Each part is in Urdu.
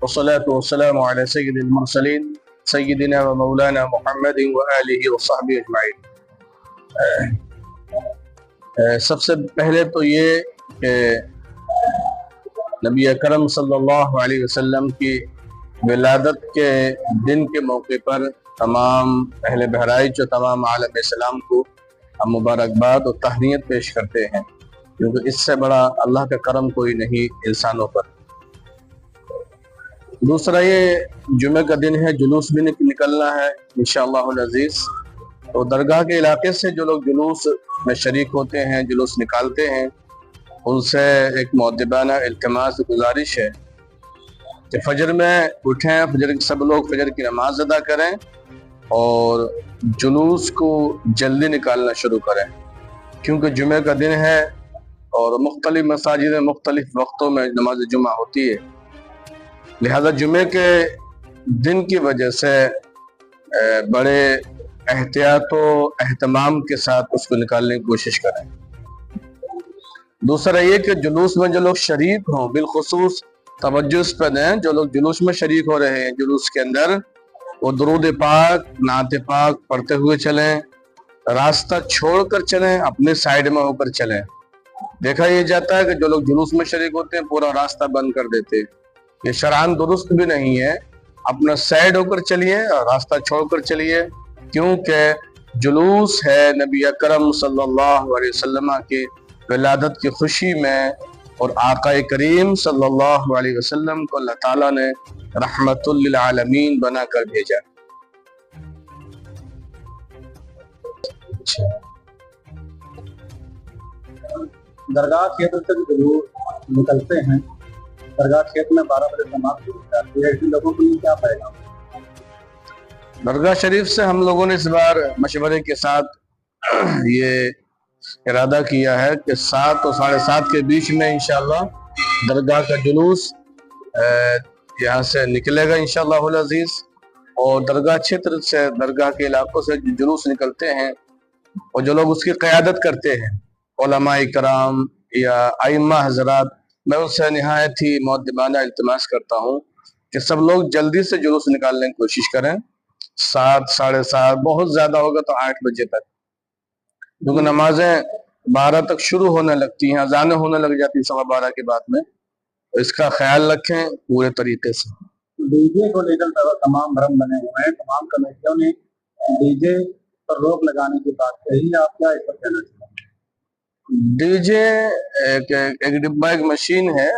والصلاة والسلام على سيد المرسلين سیدنا و مولانا محمد و آلہ و صحبہ اجمعین۔ سب سے پہلے تو یہ کہ نبی اکرم صلی اللہ علیہ وسلم کی ولادت کے دن کے موقع پر تمام اہل بہرائچ و تمام عالم اسلام کو ہم مبارکباد و تہنیت پیش کرتے ہیں، کیونکہ اس سے بڑا اللہ کا کرم کوئی نہیں انسانوں پر۔ دوسرا یہ جمعہ کا دن ہے، جلوس بھی نکلنا ہے انشاءاللہ العزیز۔ تو درگاہ کے علاقے سے جو لوگ جلوس میں شریک ہوتے ہیں، جلوس نکالتے ہیں، ان سے ایک مؤدبانہ التماس گزارش ہے کہ فجر میں اٹھیں، سب لوگ فجر کی نماز ادا کریں اور جلوس کو جلدی نکالنا شروع کریں، کیونکہ جمعہ کا دن ہے اور مختلف مساجد میں مختلف وقتوں میں نماز جمعہ ہوتی ہے، لہذا جمعے کے دن کی وجہ سے بڑے احتیاط و اہتمام کے ساتھ اس کو نکالنے کی کوشش کریں۔ دوسرا یہ کہ جلوس میں جو لوگ شریک ہوں بالخصوص توجہ اس پہ دیں، جو لوگ جلوس میں شریک ہو رہے ہیں، جلوس کے اندر وہ درود پاک، نعت پاک پڑھتے ہوئے چلیں، راستہ چھوڑ کر چلیں، اپنے سائیڈ میں ہو کر چلیں۔ دیکھا یہ جاتا ہے کہ جو لوگ جلوس میں شریک ہوتے ہیں پورا راستہ بند کر دیتے، یہ شرعاً درست بھی نہیں ہے۔ اپنا سائیڈ ہو کر چلیے اور راستہ چھوڑ کر چلیے، کیونکہ جلوس ہے نبی اکرم صلی اللہ علیہ وسلم کی ولادت کی خوشی میں، اور آقا کریم صلی اللہ علیہ وسلم کو اللہ تعالیٰ نے رحمت للعالمین بنا کر بھیجا۔ درگاہ کھیت سے جلوس نکلتے ہیں، درگاہ کھیت میں 12 بجے سماعت شروع کرتی ہے، ایسے لوگوں کے لیے کیا پیغام؟ درگاہ شریف سے ہم لوگوں نے اس بار مشورے کے ساتھ یہ ارادہ کیا ہے کہ 7 اور 7:30 کے بیچ میں انشاءاللہ درگاہ کا جلوس یہاں سے نکلے گا انشاءاللہ العزیز، اور درگاہ چھیتر سے، درگاہ کے علاقوں سے جلوس نکلتے ہیں اور جو لوگ اس کی قیادت کرتے ہیں، علماء کرام یا ائمہ حضرات، میں ان سے نہایت ہی مؤدبانہ التماس کرتا ہوں کہ سب لوگ جلدی سے جلوس نکالنے کی کوشش کریں، 7، 7:30، بہت زیادہ ہوگا تو 8 بجے تک، کیونکہ نمازیں 12 تک شروع ہونے لگتی ہیں، اذانیں ہونے لگ جاتی ہیں 12:15 کے بعد میں، تو اس کا خیال رکھیں پورے طریقے سے۔ ڈی جے کو لے کر تمام بھرم بنے ہوئے ہیں، تمام کمیٹیوں نے ڈی جے پر روک لگانے کی بات کہی ہے، آپ کیا اس پر کہنا چاہتے ہیں؟ ڈی جے ایک ڈبہ، ایک مشین ہے،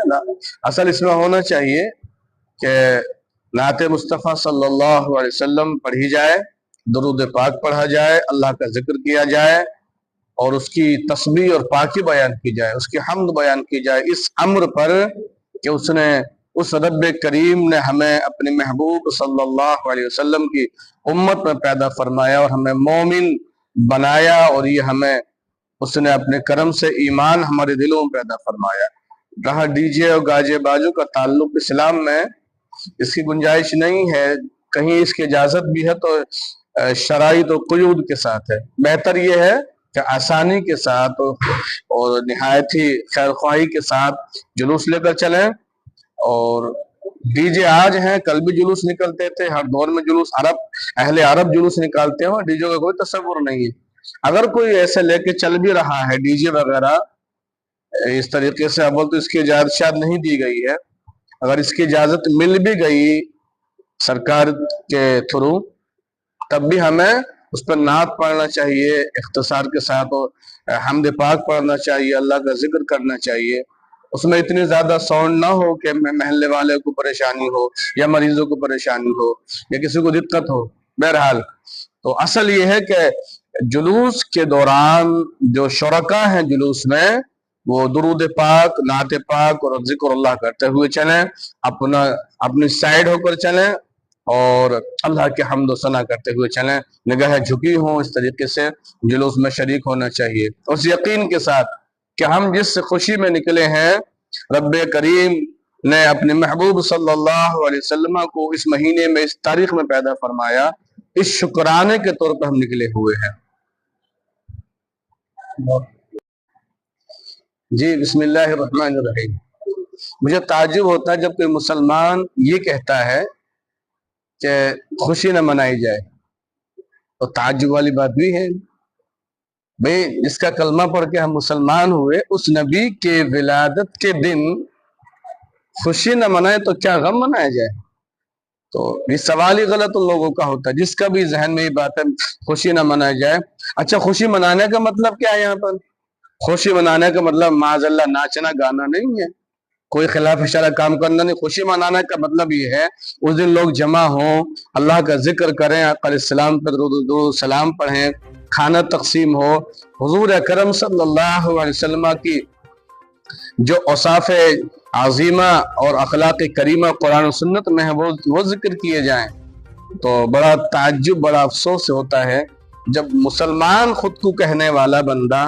اصل اس میں ہونا چاہیے کہ نعت مصطفیٰ صلی اللہ علیہ وسلم پڑھی جائے، درود پاک پڑھا جائے، اللہ کا ذکر کیا جائے اور اس کی تسبیح اور پاکی بیان کی جائے، اس کی حمد بیان کی جائے، اس امر پر کہ اس رب کریم نے ہمیں اپنے محبوب صلی اللہ علیہ وسلم کی امت میں پیدا فرمایا اور ہمیں مومن بنایا، اور یہ ہمیں اس نے اپنے کرم سے ایمان ہمارے دلوں میں پیدا فرمایا۔ رہا ڈی جے اور گاجے بازو کا تعلق اسلام میں اس کی گنجائش نہیں ہے، کہیں اس کی اجازت بھی ہے تو شرائط و قیود کے ساتھ ہے۔ بہتر یہ ہے کہ آسانی کے ساتھ اور نہایت ہی خیر خواہی کے ساتھ جلوس لے کر چلیں، اور ڈی جے آج ہیں، کل بھی جلوس نکلتے تھے، ہر دور میں جلوس، اہل عرب جلوس نکالتے ہیں، ڈی جے کا کوئی تصور نہیں ہے۔ اگر کوئی ایسے لے کے چل بھی رہا ہے ڈی جے وغیرہ اس طریقے سے، اول تو اس کی اجازت شاید نہیں دی گئی ہے، اگر اس کی اجازت مل بھی گئی سرکار کے تھرو، تب بھی ہمیں اس پر نعت پڑھنا چاہیے اختصار کے ساتھ، اور حمد پاک پڑھنا چاہیے، اللہ کا ذکر کرنا چاہیے، اس میں اتنی زیادہ ساؤنڈ نہ ہو کہ محلے والے کو پریشانی ہو یا مریضوں کو پریشانی ہو یا کسی کو دقت ہو۔ بہرحال تو اصل یہ ہے کہ جلوس کے دوران جو شرکا ہیں جلوس میں، وہ درود پاک، نعت پاک اور ذکر اللہ کرتے ہوئے چلیں، اپنی سائیڈ ہو کر چلیں اور اللہ کے حمد و ثنا کرتے ہوئے چلیں، نگاہیں جھکی ہوں، اس طریقے سے جلوس میں شریک ہونا چاہیے، اس یقین کے ساتھ کہ ہم جس خوشی میں نکلے ہیں، رب کریم نے اپنے محبوب صلی اللہ علیہ وسلم کو اس مہینے میں، اس تاریخ میں پیدا فرمایا، اس شکرانے کے طور پر ہم نکلے ہوئے ہیں۔ جی بسم اللہ الرحمن الرحیم۔ مجھے تعجب ہوتا ہے جب کوئی مسلمان یہ کہتا ہے کہ خوشی نہ منائی جائے، تو تعجب والی بات بھی ہے بھئی، جس کا کلمہ پڑھ کے ہم مسلمان ہوئے، اس نبی کے ولادت کے دن خوشی نہ منائے تو کیا غم منایا جائے؟ تو یہ سوال ہی غلط ان لوگوں کا ہوتا ہے، جس کا بھی ذہن میں یہ بات ہے خوشی نہ منائی جائے۔ اچھا، خوشی منانے کا مطلب کیا ہے؟ یہاں پر خوشی منانے کا مطلب معاذ اللہ ناچنا گانا نہیں ہے، کوئی خلاف اشارہ کام کرنا نہیں۔ خوشی منانے کا مطلب یہ ہے اس دن لوگ جمع ہوں، اللہ کا ذکر کریں، آقا علیہ السلام پر درود سلام پڑھیں، کھانا تقسیم ہو، حضور اکرم صلی اللہ علیہ وسلم کی جو اوصاف عظیمہ اور اخلاق کریمہ قرآن و سنت میں ہے وہ ذکر کیے جائیں۔ تو بڑا تعجب، بڑا افسوس ہوتا ہے جب مسلمان خود کو کہنے والا بندہ